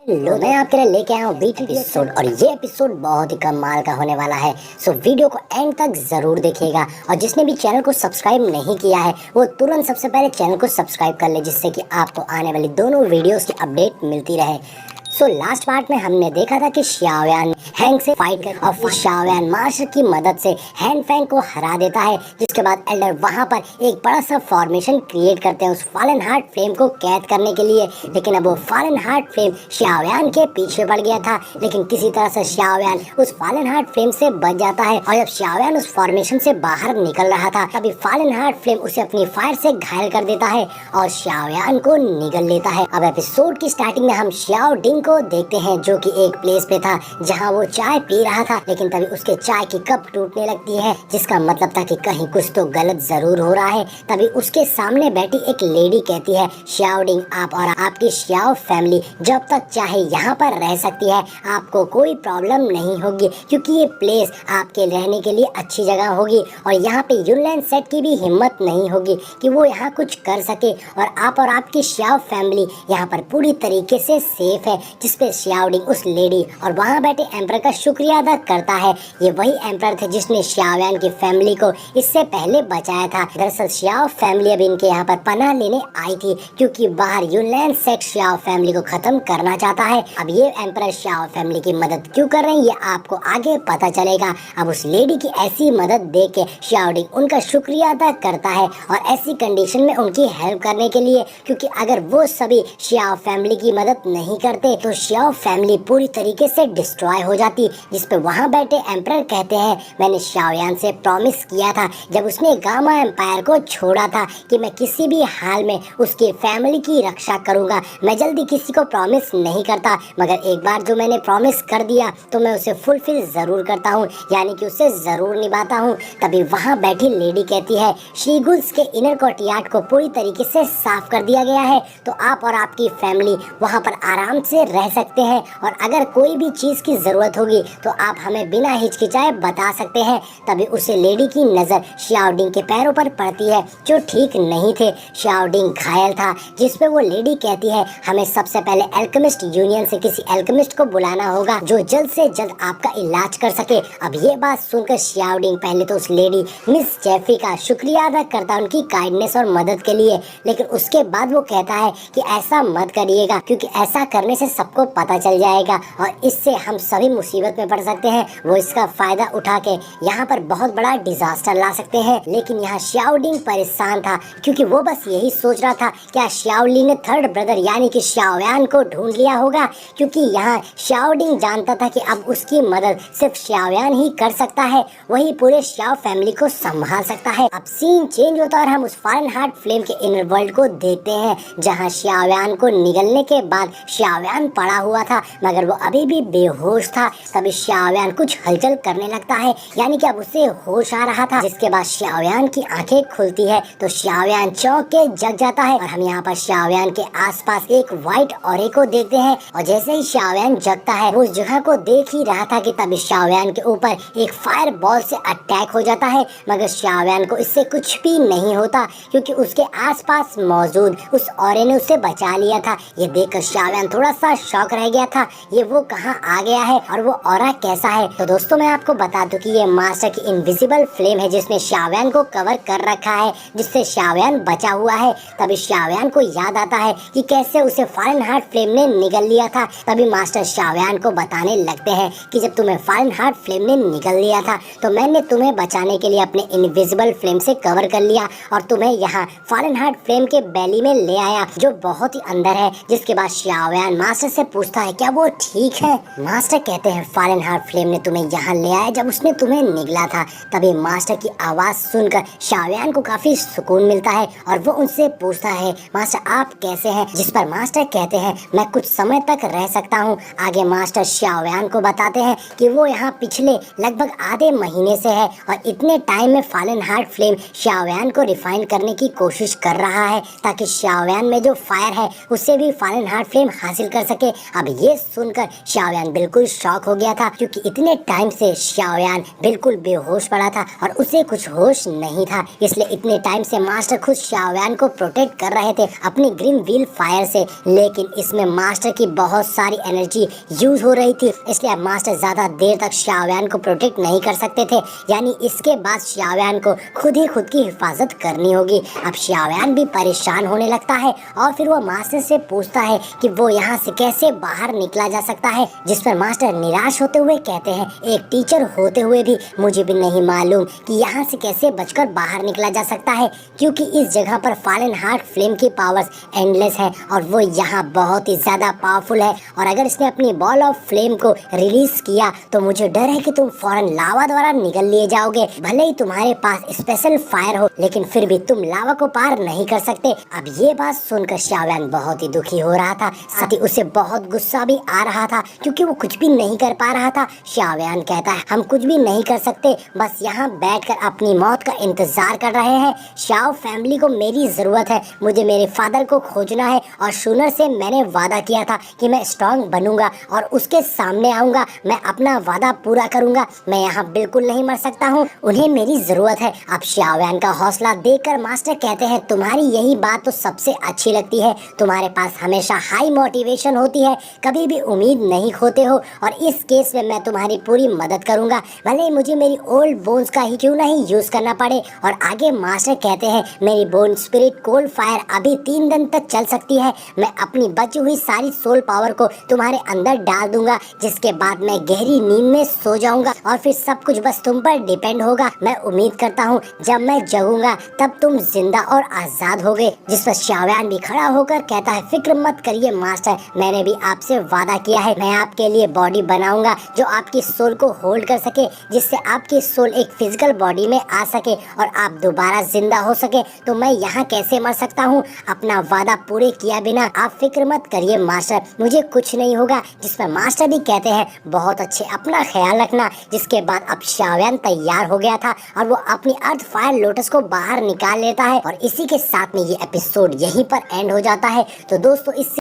Hello, मैं आपके लिए लेके आया हूँ बीट एपिसोड और ये एपिसोड बहुत ही कमाल का होने वाला है। सो वीडियो को एंड तक जरूर देखिएगा और जिसने भी चैनल को सब्सक्राइब नहीं किया है वो तुरंत सबसे पहले चैनल को सब्सक्राइब कर ले, जिससे कि आपको आने वाली दोनों वीडियोस की अपडेट मिलती रहे। सो लास्ट पार्ट में हमने देखा था कि शाओयान हैंग से फाइट कर और फिर शाओयान मार्शल की मदद से हैन फैंग को हरा देता है, जिसके बाद एल्डर वहां पर एक बड़ा सा फॉर्मेशन क्रिएट करते हैं उस फॉलन हार्ट फ्लेम को कैद करने के लिए। लेकिन अब वो फॉलन हार्ट फ्लेम शाओयान के पीछे पड़ गया था, लेकिन किसी तरह से शाओयान उस फॉलन हार्ट फ्लेम से बच जाता है और जब शाओयान उस फॉर्मेशन से बाहर निकल रहा था तभी फॉलन हार्ट फ्लेम उसे अपनी फायर से घायल कर देता है और शाओयान को निगल लेता है। अब एपिसोड की स्टार्टिंग में हम शाओ डिंग को देखते हैं जो कि एक प्लेस पे था जहां वो चाय पी रहा था, लेकिन तभी उसके चाय की कप टूटने लगती है, जिसका मतलब था कि कहीं कुछ तो गलत जरूर हो रहा है। तभी उसके सामने बैठी एक लेडी कहती है, शाओ डिंग, आप और आपकी शाओ फैमिली जब तक चाहे यहाँ पर रह सकती है, आपको कोई प्रॉब्लम नहीं होगी, क्योंकि ये प्लेस आपके रहने के लिए अच्छी जगह होगी और यहाँ पे यूनलैन सेट की भी हिम्मत नहीं होगी कि वो यहाँ कुछ कर सके और आपकी शाओ फैमिली यहाँ पर पूरी तरीके से सेफ है। जिसपे शाओ डिंग उस लेडी और वहाँ बैठे एम्पर का शुक्रिया अदा करता है। ये वही एम्पर थे जिसने शाओयान की फैमिली को इससे पहले बचाया था। दरअसल शाओ फैमिली अब इनके यहाँ पर पनाह लेने आई थी, क्योंकि बाहर यूनलैन सेट शाओ फैमिली को खत्म करना चाहता है। अब ये एम्पर शाओ फैमिली की मदद क्यों कर रहे हैं ये आपको आगे पता चलेगा। अब उस लेडी की ऐसी मदद देख के शाओ डिंग उनका शुक्रिया अदा करता है और ऐसी कंडीशन में उनकी हेल्प करने के लिए, क्योंकि अगर वो सभी शाओ फैमिली की मदद नहीं करते तो शाओ फैमिली पूरी तरीके से डिस्ट्रॉय हो जाती। जिसपे वहाँ बैठे एम्परर कहते हैं, मैंने शाओयान से प्रॉमिस किया था जब उसने गामा एम्पायर को छोड़ा था कि मैं किसी भी हाल में उसकी फैमिली की रक्षा करूंगा। मैं जल्दी किसी को प्रॉमिस नहीं करता, मगर एक बार जो मैंने प्रॉमिस कर दिया तो मैं उसे फुलफिल जरूर करता हूँ, यानी कि उसे जरूर निभाता हूँ। तभी वहाँ बैठी लेडी कहती है, शीगुल्स के इनर कोर्टयार्ड को पूरी तरीके से साफ कर दिया गया है, तो आप और आपकी फैमिली वहाँ पर आराम से रह सकते हैं और अगर कोई भी चीज की जरूरत होगी तो आप हमें बिना हिचकिचाए बता सकते हैं। तभी उसे लेडी की नजर शाओ डिंग के पैरों पर पड़ती है जो ठीक नहीं थे। शाओ डिंग घायल था, जिसपे वो लेडी कहती है, हमें सबसे पहले एल्केमिस्ट यूनियन से किसी एल्केमिस्ट को बुलाना होगा जो जल्द से जल्द आपका इलाज कर सके। अब ये बात सुनकर शाओ डिंग पहले तो उस लेडी मिस जेफरी का शुक्रिया अदा करता है उनकी काइंडनेस और मदद के लिए, लेकिन उसके बाद वो कहता है कि ऐसा मत करिएगा, क्योंकि ऐसा करने से सबको पता चल जाएगा और इससे हम सभी मुसीबत में पड़ सकते हैं। वो इसका फायदा उठा के यहाँ पर बहुत बड़ा डिजास्टर ला सकते हैं। लेकिन यहाँ शाओ डिंग परेशान था, क्योंकि वो बस यही सोच रहा था, क्या शाओ ली ने थर्ड ब्रदर यानी कि शाओयान को ढूंढ लिया होगा, क्योंकि यहाँ शाओ डिंग जानता था कि अब उसकी मदद सिर्फ शाओयान ही कर सकता है, वही पूरे शाओ फैमिली को संभाल सकता है। अब सीन चेंज होता है और हम उस फॉलन हार्ट फ्लेम के इनर वर्ल्ड को देखते हैं, जहाँ शाओयान को निगलने के बाद शाओयान पड़ा हुआ था मगर वो अभी भी बेहोश था। तभी शाओयान कुछ हलचल करने लगता है, यानी कि अब उसे होश आ रहा था। जिसके बाद शाओयान की आंखें खुलती है तो शाओयान चौंक के जग जाता है और हम यहाँ पर शाओयान के आसपास एक व्हाइट ऑरे को देखते हैं और जैसे ही शाओयान जगता है वो उस जगह को देख ही रहा था कि तभी शाओयान के ऊपर एक फायर बॉल से अटैक हो जाता है, मगर शाओयान को इससे कुछ भी नहीं होता, क्योंकि उसके आसपास मौजूद उस ऑरे ने उसे बचा लिया था। ये देखकर शाओयान थोड़ा सा शॉक रह गया था, ये वो कहाँ आ गया है और वो ऑरा कैसा है। तो दोस्तों मैं आपको बता दूं कि ये मास्टर की इनविजिबल फ्लेम है जिसने शाओयान को कवर कर रखा है, जिससे शाओयान बचा हुआ है। तभी शाओयान को याद आता है कि कैसे उसे फॉलन हार्ट फ्लेम ने निगल लिया था। तभी मास्टर शाओयान को बताने लगते हैं कि जब तुम्हें फॉलन हार्ट फ्लेम ने निगल लिया था तो मैंने तुम्हें बचाने के लिए अपने इनविजिबल फ्लेम से कवर कर लिया और तुम्हें यहाँ फॉलन हार्ट फ्लेम के बैली में ले आया जो बहुत ही अंदर है। जिसके बाद शाओयान मास्टर से पूछता है, क्या वो ठीक है? मास्टर कहते हैं, फॉलन हार्ट फ्लेम ने तुम्हें यहाँ ले आया जब उसने तुम्हें निगला था। तभी मास्टर की आवाज सुनकर शाओयान को काफी सुकून मिलता है और वो उनसे पूछता है, मास्टर आप कैसे हैं? जिस पर मास्टर कहते हैं, मैं कुछ समय तक रह सकता हूँ। आगे मास्टर शाओयान को बताते हैं कि वो यहाँ पिछले लगभग आधे महीने से है और इतने टाइम में फॉलन हार्ट फ्लेम शाओयान को रिफाइन करने की कोशिश कर रहा है ताकि शाओयान में जो फायर है उससे भी फॉलन हार्ट फ्लेम हासिल कर सके। अब ये सुनकर शाओयान बिल्कुल शॉक हो गया था, क्योंकि इतने टाइम से शाओयान बिल्कुल बेहोश पड़ा था और उसे कुछ होश नहीं था। इसलिए इतने टाइम से मास्टर खुद शाओयान को प्रोटेक्ट कर रहे थे अपनी ग्रीन व्हील फायर से, लेकिन इसमें मास्टर की बहुत सारी एनर्जी यूज हो रही थी, इसलिए अब मास्टर ज्यादा देर तक शाओयान को प्रोटेक्ट नहीं कर सकते थे। यानी इसके बाद शाओयान को खुद ही खुद की हिफाजत करनी होगी। अब शाओयान भी परेशान होने लगता है और फिर वो मास्टर से पूछता है कि वो यहाँ से कैसे बाहर निकला जा सकता है, जिस पर मास्टर निराश होते हुए कहते हैं, एक टीचर होते हुए भी मुझे भी नहीं मालूम कि यहाँ से कैसे बचकर बाहर निकला जा सकता है, क्योंकि इस जगह पर फॉलन हार्ट फ्लेम की पावर्स एंडलेस है और वो यहाँ बहुत ही ज्यादा पावरफुल है, और अगर इसने अपनी बॉल ऑफ फ्लेम को रिलीज किया तो मुझे डर है कि तुम फौरन लावा द्वारा निगल लिए जाओगे। भले ही तुम्हारे पास स्पेशल फायर हो, लेकिन फिर भी तुम लावा को पार नहीं कर सकते। अब ये बात सुनकर शाओयान बहुत ही दुखी हो रहा था, साथ ही उसे बहुत गुस्सा भी आ रहा था, क्योंकि वो कुछ भी नहीं कर पा रहा था। शाओयान कहता है, हम कुछ भी नहीं कर सकते, बस यहाँ बैठकर अपनी मौत का इंतजार कर रहे हैं। शाओ फैमिली को मेरी जरूरत है, मुझे मेरे फादर को खोजना है, और शूनर से मैंने वादा किया था कि मैं स्ट्रांग बनूंगा और उसके सामने आऊंगा, मैं अपना वादा पूरा करूंगा। मैं यहाँ बिल्कुल नहीं मर सकता हूँ, उन्हें मेरी जरूरत है। अब शाओयान का हौसला देखकर मास्टर कहते हैं, तुम्हारी यही बात तो सबसे अच्छी लगती है, तुम्हारे पास हमेशा हाई मोटिवेशन होती है, कभी भी उम्मीद नहीं खोते हो, और इस केस में मैं तुम्हारी पूरी मदद करूंगा, भले ही मुझे मेरी ओल्ड बोन्स का ही क्यों नहीं यूज करना पड़े। और आगे मास्टर कहते हैं, मेरी बोन स्पिरिट कोल्ड फायर अभी 3 दिन तक चल सकती है, मैं अपनी बची हुई सारी सोल पावर को तुम्हारे अंदर डाल दूंगा, जिसके बाद मैं गहरी नींद में सो जाऊंगा और फिर सब कुछ बस तुम पर डिपेंड होगा। मैं उम्मीद करता हूँ जब मैं जगूंगा तब तुम जिंदा और आजाद होगे। जिस पर शाओयान भी खड़ा होकर कहता है, फिक्र मत करिए मास्टर, मैंने भी आपसे वादा किया है, मैं आपके लिए बॉडी बनाऊंगा जो आपकी सोल को होल्ड कर सके, जिससे आपकी सोल एक फिजिकल बॉडी में आ सके और आप दोबारा जिंदा हो सके। तो मैं यहाँ कैसे मर सकता हूँ, अपना वादा पूरे किया बिना आप फिक्र मत करिए मास्टर, मुझे कुछ नहीं होगा। जिस पर मास्टर भी कहते हैं, बहुत अच्छे, अपना ख्याल रखना। जिसके बाद अब शाओयान तैयार हो गया था और वो अपनी अर्थ फायर लोटस को बाहर निकाल लेता है, और इसी के साथ में ये एपिसोड यहीं पर एंड हो जाता है। तो दोस्तों, इस